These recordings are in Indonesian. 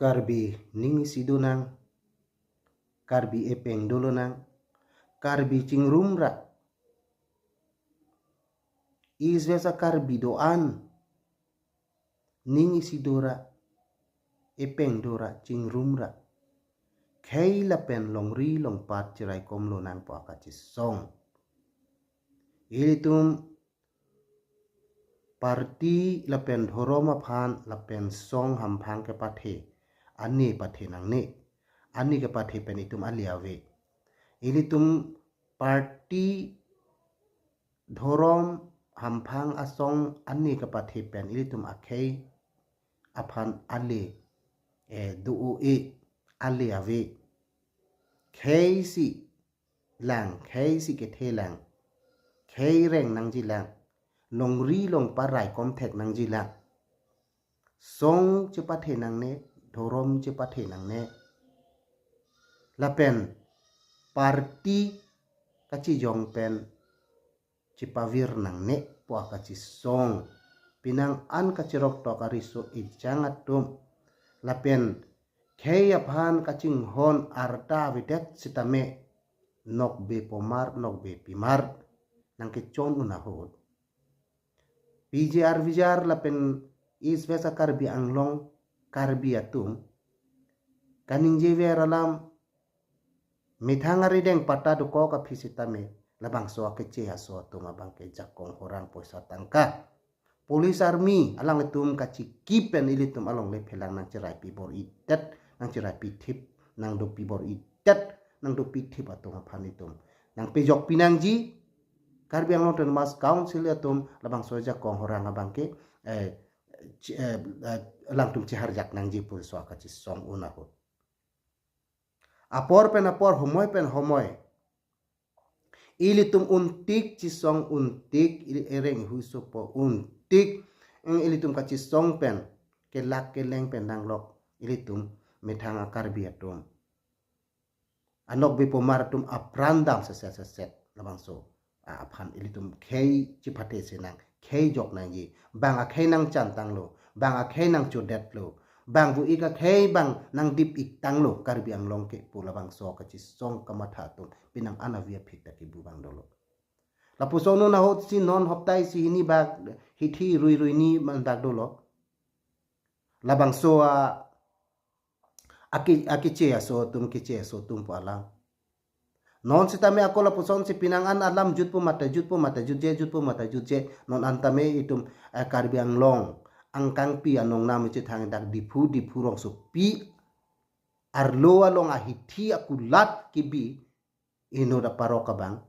Karbi ning sidunang, karbi epeng dolonang, karbi cingrumra. Isvesa karbi doan, ning isidora, epeng dora cingrumra. Kay lapen longri long pat cirai komlo nang po akacis song. Ilitum parti lapen dhoroma phan lapen song hampang ke pathe. Ani pathe nang ne. Ani ke pathe penitum aliawe. Ilitum parti dhorom hampang asong ani ke pathe pen ilitum akhei aphan ale duu aliawe. Khei si lang, khei si ke the lang. Khei reng nang jilang. Long ri long parai kom thek nang jilang. Song che pathe nang ne, dhorom che pathe nang ne. Lapen parti kachi jong pen cipavir nang ne po kachi song. Pinang an kachirok to kariso ijangatum. Lapen khei aphan kaching hon arta videt sitame nok be pomar nok be pimar nang ke chon unahod. PJR vijar lapen isvesa karbi anglong karbi atum kaning jever alam mithangari deng pata duko ka fisitame labang so kece aso atum abang ke jakong horang poisa tangka polis army alang letum kaci kipen ilitum along le phelang nang cerai pibor itet nang cerai pitip nang do pibor itet nang do pitip atum aphanitum nang pejok pinangji karbi anglong ten mas council atum labang so jakong horang abang ke lang tum ciharjak nang jipul so kaci song unahut. Apor pen apor homoy pen homoy. Ilitum untik cisong untik ereng husupo untik ilitum kaci song pen kelak keleng pen nang lok ilitum methanga karbi atum. Anok be pomaratum aprandam seset labang so aphan ilitum khei cipate senang khei jok nang ji bang a khei nang chantang lo bang a khei nang chodet lo bang bu ika khei bang nang dip ik tang lo karbi anglong ke pula bang so kaci song kamatha tum pinang anavia phik ki bu bang dolo lapu sono na hot si non hoptai si hini bag hithi rui ni mandak dolo labang so aki che so tum tum pala non sitame akola puson si pinangan alam jutpu mata jutje non antame itum karbi anglong angkang pi anong nam che thang dak dipu rong so pi arlo along ahithi akulat kibi ino da paroka bang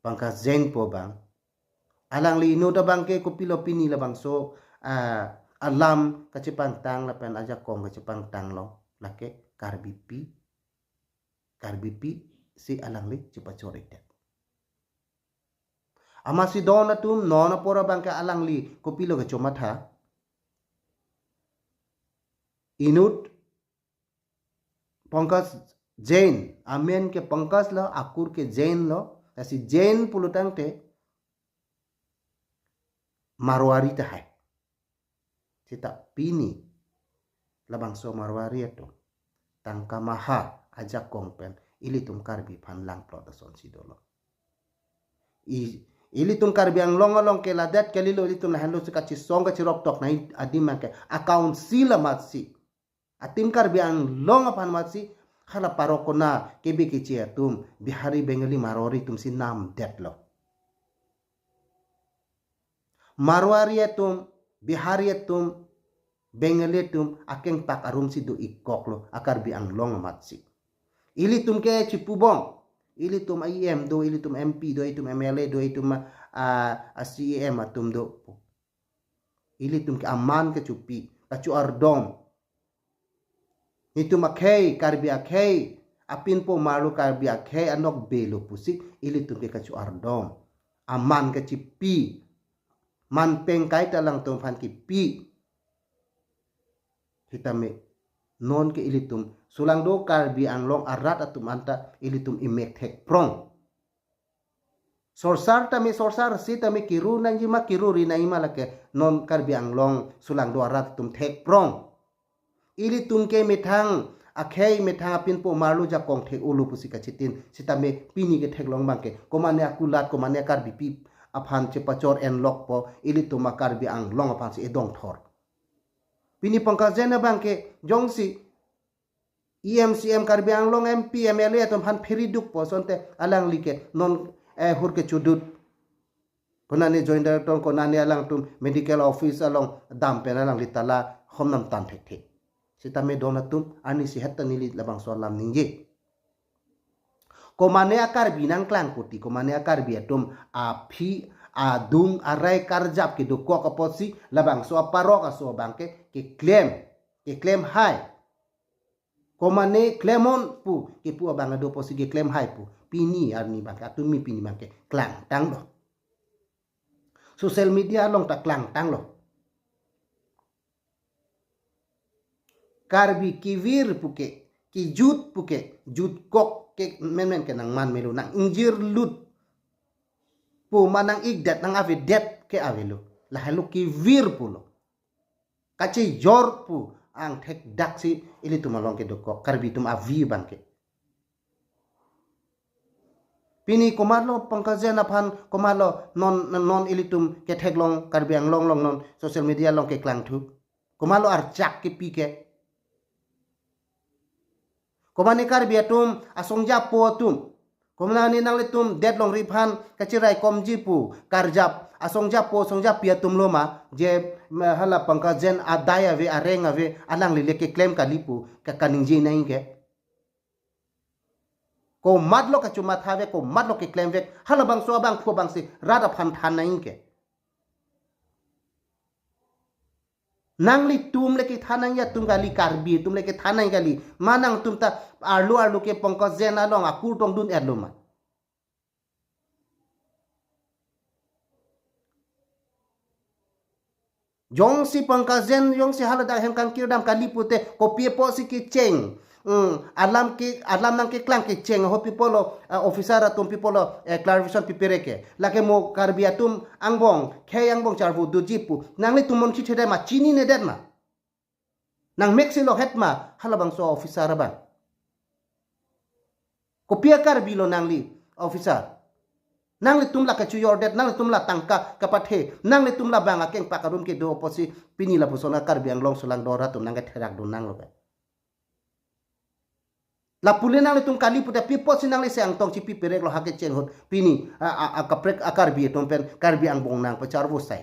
pangka zen po bang alang li ino da bang ke kopilo pini la bang so alam kacipang tang la pen aja kong kacipang tang lo lake karbi si alang li cepat corik dat. Amasi dona tum nona pora bangka alang li kopilo ke comatha. Inut pangkas Jain amen ke pangkas lo akur ke Jain lo kasi Jain pulutang te Marwari te hai. Cita pini labang so Marwari itu tangka maha ajak kongpen ilitum karbi pan lang plot son sidolo ilitum karbi ang long ke ladat kelilo ilitum na hando kaci song kaci rop tok na adim ke account sila matsi atim karbi ang long apan matsi hala paroko na kebi kici atum bihari bengali marori tum sinam det lo marwari atum bihari atum bengali tum akeng pak arum sido ikok lo akarbi ang long matsi ilitum ke cipubong ilitum IM do ilitum MP do ilitum MLA do ilitum CEM atum do ilitum ke aman ke cupi kacu ardom ilitum akhei karbi akhei apin po malu karbi akhei anok belo pusik ilitum ke kacu ardom aman ke cipi man pengkai talang tum fan kipi hitame non ke ilitum sulang do karbi anglong arat atum anta ilitum imek thek prong sorsar tami sorsar si tami kiru nang jima kiru ri na ima lake non karbi anglong sulang do arat tum thek prong ilitum ke methang akhei methang apin po marlu ja kong the ulu pusika chitin sitame pini ke theklong bangke komane akulat komane kar bipi aphan che pachor en lok po ilitum akar bi ang long aphan si edong thor pini pangkajena bangke jongsi EMCM kar bi ang long MP MLA tom han feriduk po sonte alang like non hurke chudut konane joint director konane alang tum medical office along dam pen alang litala homnam tan thek sitame donatum ani si hatta nili labang solam ningje komane akar binang klang kuti komane akar biatum aphi adung arai karjap ki dukko kaposi labang so parok aso bangke ki claim hai komane clemon pu ki pu abang do posi ki claim hai pu pini arni bangke atumi pini bangke klang tang lo social media long ta klang tang lo karbi kivir puke ki jut puke jut kok ke men ke nang man melu nang injir lut pu manang igdat nang ave det ke avelu la halu kivir pulo kace jor pu ang tek daksi ili tumalong ke dokok karbi tum avi bangke pini komalo pangkazen aphan komalo non ilitum ke theklong karbi ang long non social media long ke klang thu komalo archak ke pike komane kar biatum asongja potum komani nang letum deadlong riphan kachirai komji pu karjap asongja po songja piatum loma je hala pangkajen adaya ve arenga ve alang lileke claim kalipu ka kaningji nai ke ko madlo ka chuma thave ko madlo ke claim ve hala bang so bang phu bang si rada phan than nai ke nangli tum leke thanang ya tum gali karbi tum leke thanang gali manang tum ta arlu ke pangkos jena long akur tong dun erluma jong si pangkos jen jong si halada hem kan kirdam kali pute ko pie po si ki cheng alam nang ke klang ke cheng ho pipolo officer atum pipolo clarification pipereke lake mo karbiatum angbong kheyang bong charbu dujipu nangli tumon chi thede ma chini ne det ma nang mexilo hetma halabang so officer ba ko pia karbilo nangli officer nangli tumla ka chu yordet nangli tumla tangka kapathe nangli tumla banga keng pakarum ke do oposi pinila pusona karbiang long sulang dora tum nang therak dun nang lo la pulena le tung kali puta pipo sinang le sang tong chipi perek lo hake cheng hot pini akaprek akar bi tom pen karbi ang bong nang pachar wo sai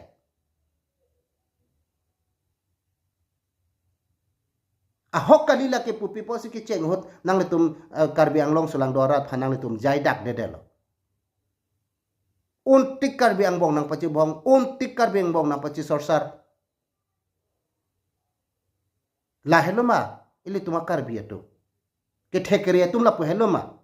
hok kali la ke pu pipo si ke cheng hot nang le tum karbi ang long sulang dora phanang le tum jai dak de lo untik karbi ang bong nang pachi bong untik karbi ang bong nang pachi sorsar la heloma ili tuma karbi eto ke thekere tumla po heloma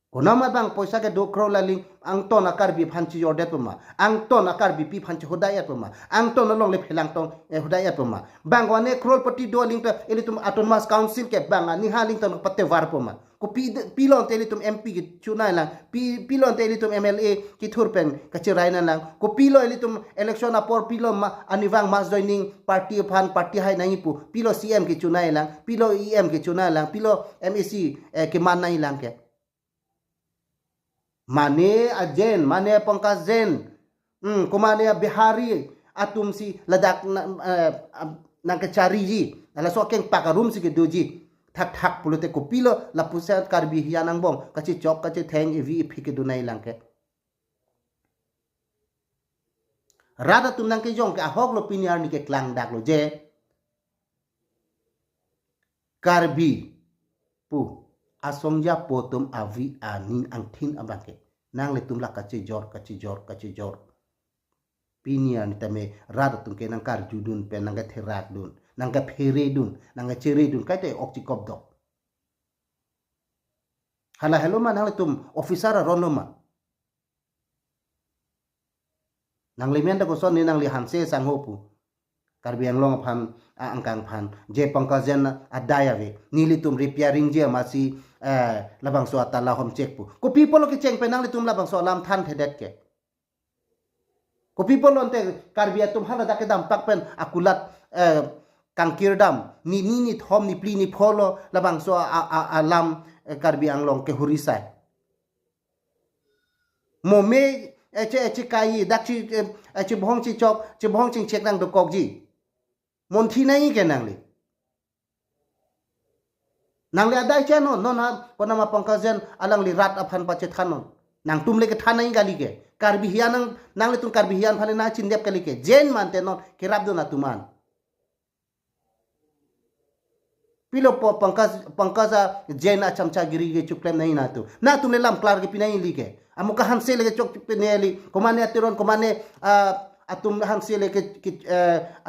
konama bang poisa ke 2 crore laling ang ton akar bi phanchi jordet puma ang ton akar bi pi phanchi hodayat puma ang ton long le phelang tong hodayat puma bang wane crore pati do ling ta elitum autonomous council ke bang ni haling ton patte war puma ko pilon te elitum MP ki chunai lang pilon te elitum MLA ki thurpen kachirai na lang ko pilo elitum election apor pilo anivang mas joining party phan party hai nai pu pilo CM ki chunai lang pilo EM ki chunai lang pilo MEC ke man nai lang ke mane ajen mane pangkas jen kumane bihari atum si ladak nang kecari ji ala so keng pakarum si ke doji thak pulute ko pilo la pusat karbi hianang bong kachi chok kachi theng evi phike dunai langke rada tum nang ke jong ke ahok lo piniar ni ke klang dak lo je karbi pu asongja potom avi anin angthin abake nang le tum la kachi jor piniar ni tame rada tum ke nang kar judun pe nang ke therak dun nangga phere dun nangga chere dun kaite oktikop dok hala heloma nang tum officer ronoma nang limenda ko son ni nang li hanse sanghopu karbiang long phan angkang phan je pangkajen adaya ve nili tum repairing je masi labang so atala hom check pu ko people ke cheng pe nang tum labang so lam than thedet ke ko people onte karbia tum hala dak dam pak pen akulat kang kirdam ni thom ni pli ni pholo labang so alam Karbi Anglong ke hurisai mome eche kai dakchi eche bhong chi chok che bhong ching chek nang do kok ji mon thi nai ke nang le adai che no na ponama pangkazen alang li rat aphan pa che thanon nang tum le ke thanai gali ke Karbi hian nang le tum Karbi hian phane na chin dep kali ke jen man te no ke rab do na tuman pilo po pangkaza jen a chamcha giri ge chuklem nai na tu na tum le lam klar ke pinai li ke amuka hanse le chok pineli komane atiron komane atum hanse le ke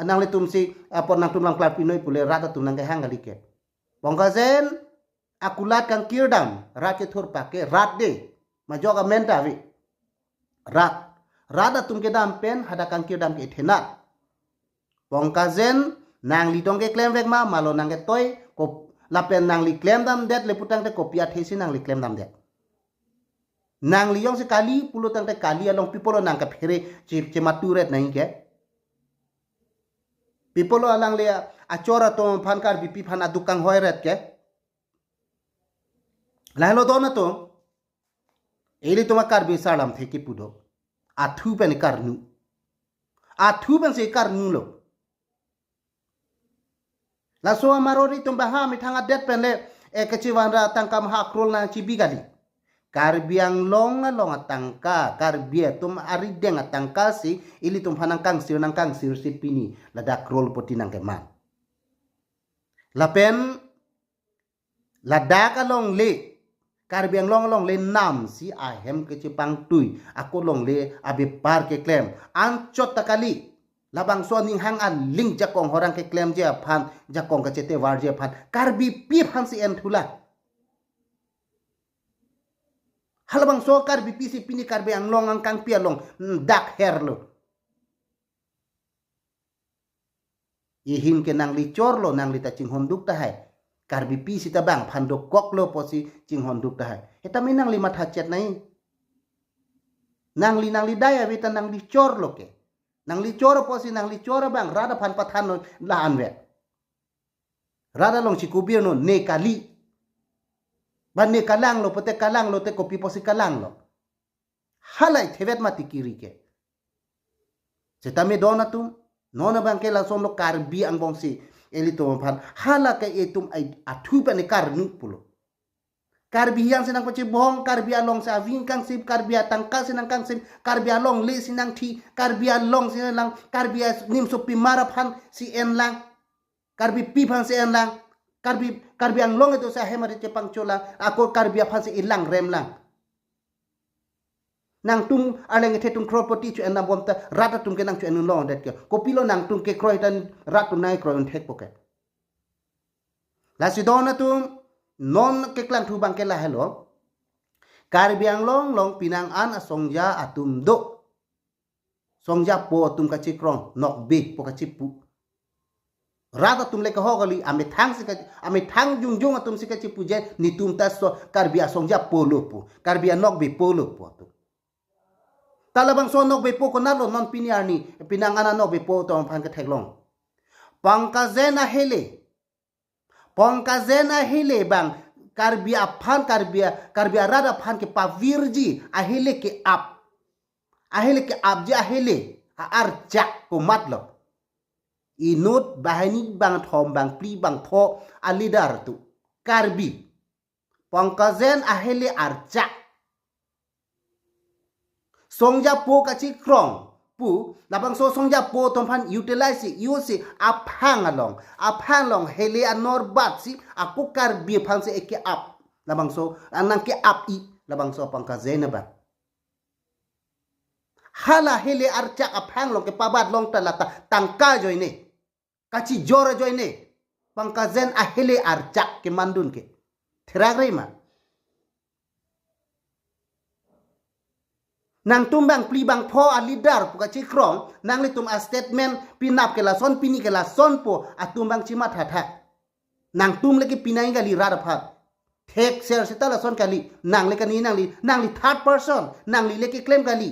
nang le tum si apon nang tum lam klar pinoi pule rat tum nang ke hangali ke pangkazen akulat kang kirdam rat ke thor pa ke rat de majoga menta vi rat atum ke dam pen hada kang kirdam ke thena pangkazen nang li tong ke klem vek ma malo nang ke toy ko lapen nang li klem dam det le putang te kopia thesi nang li klem dam det nang li yong se kali pulo tang te kali along pipolo nang ka phere che maturet nai ke pipolo alang le achora to phankar bipi phana dukang hoiret ke lahlo do na to eli toma kar bi salam theki pudo athu pen karnu athu pen se karnu lo la so amarori tumba ha mi thanga det pen le kachiwan ra tangkam ha krol na chibi gali Karbiang long tangka karbia tum arideng tangka si ili tum hanang kang sir si pini la dak krol poti nang keman la pen la dak along le Karbiang long le nam si ahem ke chipang tui aku long le abe par ke klem an chot takali labang so ning hang an ling jakong horang ke klem je phan jakong ka chete war je phan karbi pi phan si en thula halabang so karbi pi si pini karbi ang long ang kang pi long dak her lo ihin ke nang li chor lo nang li ta ching honduk ta hai karbi pi si ta bang phan do kok lo posi ching honduk ta hai eta mi nang li matha chet nai nang li dai ave ta nang li chor lo ke nang li choro posi nang li choro bang rada phan pathan no la anwe rada long si kubir no ne kali ban ne kalang lo pote kalang lo te kopi posi kalang lo halai thevet mati kiri ke setame dona tum nona bang ke la som lo karbi ang bong si elito phan hala ke etum ai athu pa ne kar nu pulo karbi yang senang pace bong karbi along sa wing kang sip karbi tangka senang kang sip karbi along le sinang thi karbi along sinang karbi nim so pi maraphan si en lang karbi pi phan si en lang karbi ang long itu sa hemari ce pangchola ako karbi phan si ilang rem lang nang tung aleng the tung kropoti chu en bom ta rata tung ke nang chu en long det ke kopilo nang tung ke kroi tan ratu nai kroi thek poke la si dona tung non ke klan thu bang ke la hello karbiang long pinang an asongja atum do songja po tum ka chikrong nok be po ka chipu rata tum le ka hogali ame thang jungjung atum sika chipu je ni tum ta so karbia songja polo po karbia nok be polo po tu talabang so nok be po ko nalo non piniarni pinang an nok be po to phan ka theklong pangkazena hele bang karbia rada phan ke pavirji ahele ke ap je ahele arja ko matlab inut bahani bang thom bang pli bang tho alidar tu karbi pangkazen ahele arja songja po ka chi krong pu labang so songja po tom phan utilize use aphang long hele anor bat si aku karbi phan se eke up labang so anang ke up I labang so pangkazen ba hala hele arja aphang long ke pabat long talata tangka joine kachi jora joine pangkazen ahele arja ke mandun ke theragreima nang tumbang pli bang pho a leader puka chi krong nang le tum a statement pinap ke la son pini ke la son po atumbang chi matha tha nang tum le ke pinai gali ra pha thek ser sita la son kali nang le kani nang li third person nang li le ke claim kali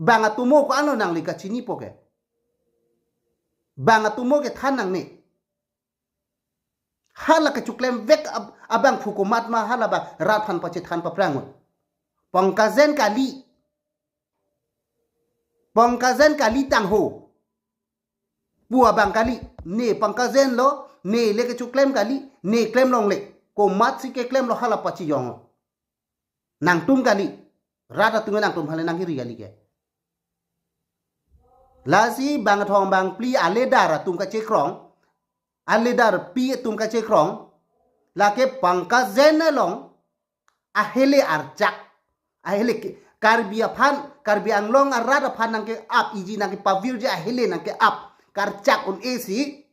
bang atumo ko ano nang li ka chini po ke bang atumo ke than nang ni hala ke chuklem vek abang hukumat ma hala ba rat phan pa che than pa prang pangkazen kali tang ho bua bang kali ne pangkazen lo ne le ke chuklem kali ne klem long le ko mat si ke klem lo hala pa chi yong nang tum kali rata tunga nang tum hale nang hiri kali ke lasi bang thong bang pli ale dara tum ka che krong ale dar pi tum ka che krong la ke pangkazen long ahele arjak ahele karbia phan karbia anglong arada phan nang ke ap iji nang ke pavir je ahele nang ke ap karcak un esi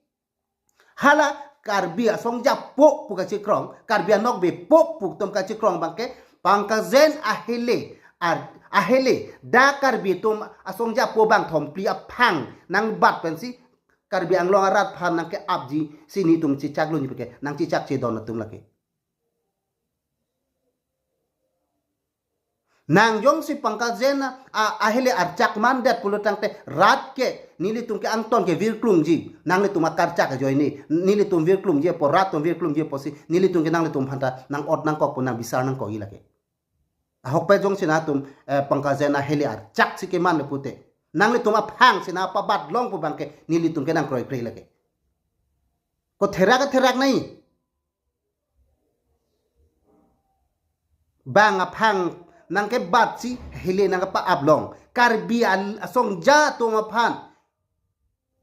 hala karbia songja pok puka che krong karbia nok be pok puk tum ka che krong bang ke pangkazen ahele da karbi tum asongja po bang thom pli aphang nang bat pen si karbi anglong arat phan nang ke abji sini tum chi chak lo ni peke nang chi chak che don tum lake nang yong si pangkazen ahele archak mandat pulutang te rat ke nili tum ke angton ke virklung ji nang le tum akarchak joy ni nili tum virklung je po rat tum virklung je po si nili tum ke nang le tum phanta nang ot nang kok po nang bisar nang ko i lake ahok pe jong sina tum pangkazen ahele archak si ke man le pute nang le tum aphang sina pa bat long po bang ke nili tum ke nang kroi krei lake ko therak nai bang aphang nang ke bat si hele nang pa ablong karbi asong ja to maphan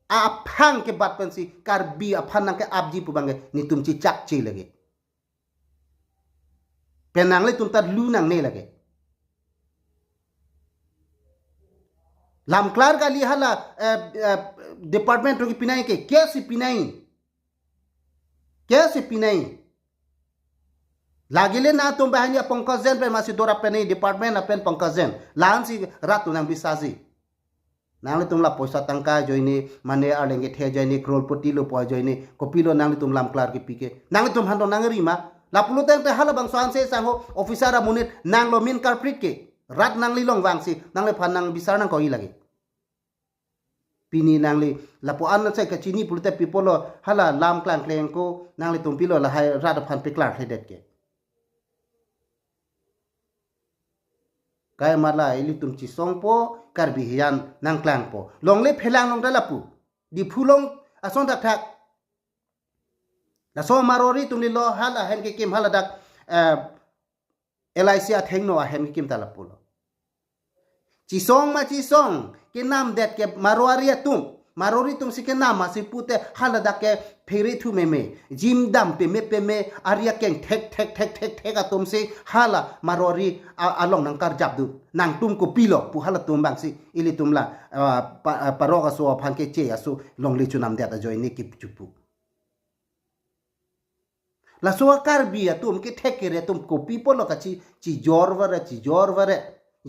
aphang ke bat pensi karbi aphan nang ke abji pu bange ni tum chi chak chi lage penang le tum ta lu nang ne lage lam klar ka li hala department ro ki pinai ke si pinai lagile na tum bahanya pangkazen pe masih dora penai department apen pangkazen lan si ratu nang bisazi nang le tum la poisa tangka joini mane alenge the joini crolpoti lo po joini kopilo nang le tum lam klar ki pike nang le tum hando nang rima la pulu teng te hala bang soan se sang ho officer amunit nang lo min carpet ke rat nang li long wang si nang le phan nang bisar nang ko i lagi pini nang li la po an se ka chini pulu te pipolo hala lam klang kleng ko nang le tum pilo la hai rat phan pe klar hedet ke kaya mala ili tum chi songpo karbi hian nang klang po long le phelang long dalapu di phulong asong dak thak la so marori tum li lo hala hen ke kim hala dak LIC thengno a hen kim talapu lo chi song ke nam det ke marori tum si ke nam ma si pute hala dak ke pheri thu me jim dam pe me aria keng thek atum si hala marori along nang kar jabdu nang tum ko pilo pu hala tum bang si ili tum la paroga so phan ke che asu long li chu nam det a join ni ki chupu la so kar bi atum ke thek ke re tum ko people lo ka chi jor ware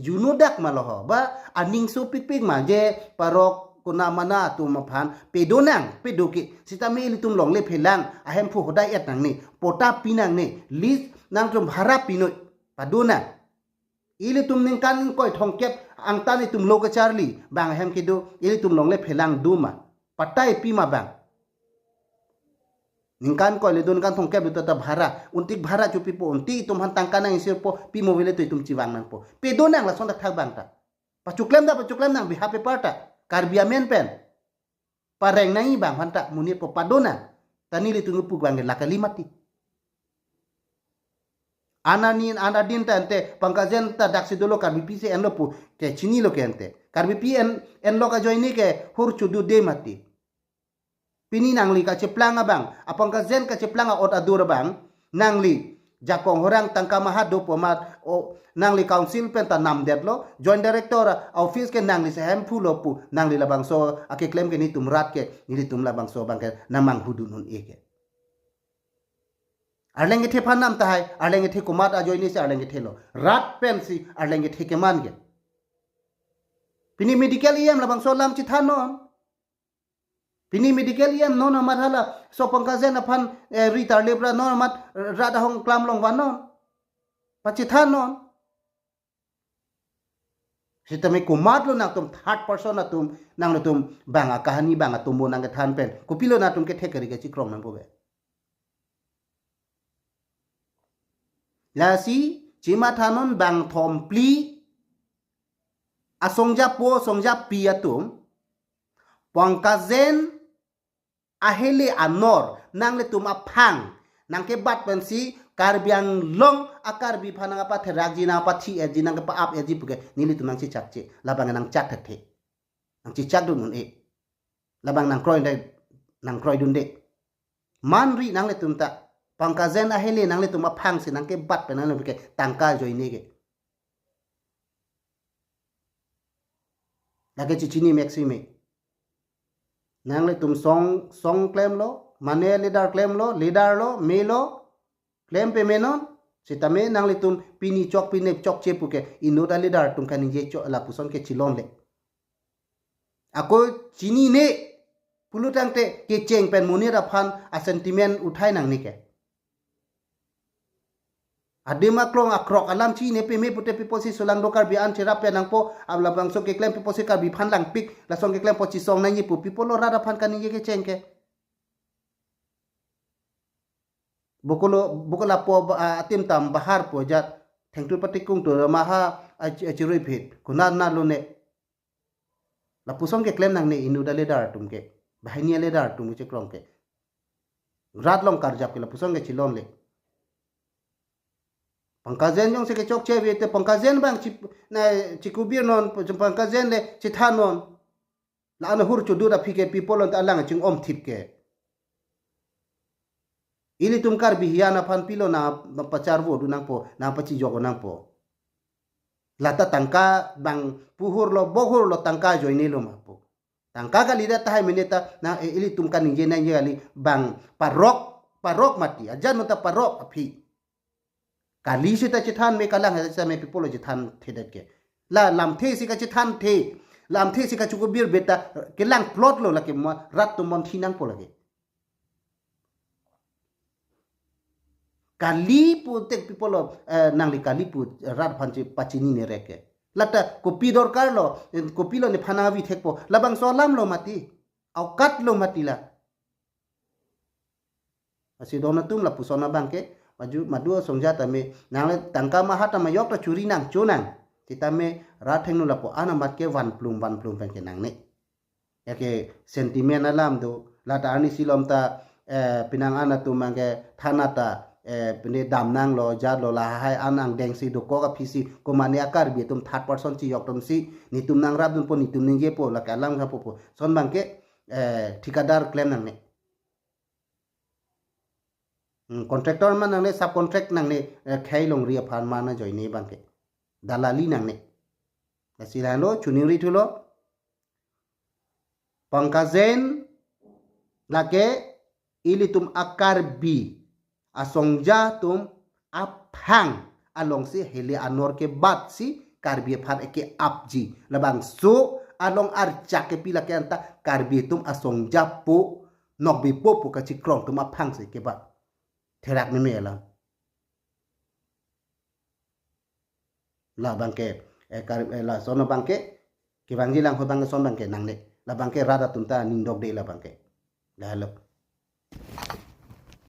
junu dak ma lo ba aning so pik ma je parok kuna mana tu maphan pedo ki sitami ili tum long le phelang ahem phu hodai et nang ni pota pinang ni list nang tum bhara pinoi paduna ili tum ning kan koi thongkep angta ni tum loka charli bang ahem kidu ili tum long le phelang duma patai pima bang ning kan koi le don kan thongkep tu ta bhara untik bhara chupi po unti tum han tangkana isir po pimo vele tu tum chiwang nang po pedonang la sondak thak bang ta pachuklem nang biha pe parta karbia men pen pareng nai bang hanta munir po padona tani li tungu pu bang la kalimati anadin tante pangkazen ta daksi dolo karbi pi se en lo pu ke chini lo ke ante karbi pi en lo ka joini ke hur chudu de mati pini nang li ka cheplang bang apangkazen ka cheplang ot adur bang nang li jakong horang tangka mahado pomat o nang li council pen ta nam det lo joint director office ke nang li se hem phulo pu nang li labang so ake claim ke ni tum rat ke ni tum labang so bang ke namang hudun hun eke arlenge the phan nam ta hai arlenge the kumat a joini se arlenge the lo rat pen si arlenge the ke man ge pini medical em labang so lam chi thanon pini medical yan non amat hala so pangkazen aphan ritar lebra non amat rada hong klam long wanon pachithan non Sita me kumat lo nang tum third person na tum nang tum banga kahani banga tumo nang than pen kupilo na tum ke thekari ke chikrong nang bobe lasi chima thanon bang thom pli asongja po songja pi atum pangkazen ahele anor nang le tum aphang nang ke bat pen si karbiang long akar bi phanang apa therak jina apa thi ejina ke pa ap eji puke nili tum nang chi chakche labang nang chat the nang chi chak dun e labang nang kroi dun de man ri nang le tum ta pangkazen ahele nang le tum aphang si nang ke bat pen nang le puke tangka joi ne ke lage chi chini maxime nang le tum song claim lo mane leader claim lo leader lo me lo claim pe menon sitame nang le tum pini chok pine chok che puke inoda leader tum kan je chok la puson ke chilon le ako chini ne pulutang te ke cheng pen munira phan a sentiment uthai nang ni ke adema klong akrok alam chi ne pe me pute pe posi sulang dokar bi an chera pe nang po abla bang so ke claim pe posi ka bi phan lang pik la song ke claim po chi song nang ni pu people lo rada phan kan ni ke cheng ke bukola po atim tam bahar po jat thengtu patikung to maha achiroi phit kunan na lo ne la pusong ke claim nang ne inu dale dar tum ke bahania le dar tum che krong ke rat long kar jap ke la pusong ke chilon le pangkazen jong se ke chok che ve te pangkazen bang chikubir non pangkazen le chithanon la ana hur chu du da phike people on ta lang ching om thip ke ili tumkar bihiana phan pilo na pachar vo du nang po na pachi jogo nang po lata tangka bang puhur lo bohur lo tangka joine lo ma po tangka ka lida tai mineta na ili tumka ninje na ali bang parok mati ajan no ta parok aphi kali sita chithan me kalang sa me people chithan thedet ke la lam the si ka chithan the lam the si ka chukubir beta ke lang plot lo la ke rat tu mon thinang po lage kali pu tek people nang li kali pu rat phanchi pachini ne reke lata kopi dorkar lo kopi lo ne phana bi thekpo labang solam lo mati au kat lo mati la asi dona tum la pusona bangke madu songja tame nang le tangka maha ta mayok ta churi nang chunang titame ra thengnu la po ana mat ke van plum pen ke nang ne yake sentiment alam do lata ani silom ta pinang ana tu mangke thanata pene dam nang lo jar lo la hai anang deng si do ko ka phisi ko mane akar bi tum third person chi yok tum si ni tum nang rab dun po ni tum ninge po la kalam ka po son bangke ठिकादार claim nang ne contractor man nang ne subcontract nang ne khai long ri phan ma na join ne bangke dalali nang ne silalo chuning ri thulo pangkazen lake ilitum akar bi asongja tum aphang along si hele anor ke bat si karbi phan ke apji labang so along archa ke pila ke anta karbi tum asongja po nok bi po ka chi krong tum aphang se ke bat therak me mela la bangke la sono bangke ke bangji lang ho bangke son bangke nang ne la bangke rada tum ta ning dok de la bangke la lo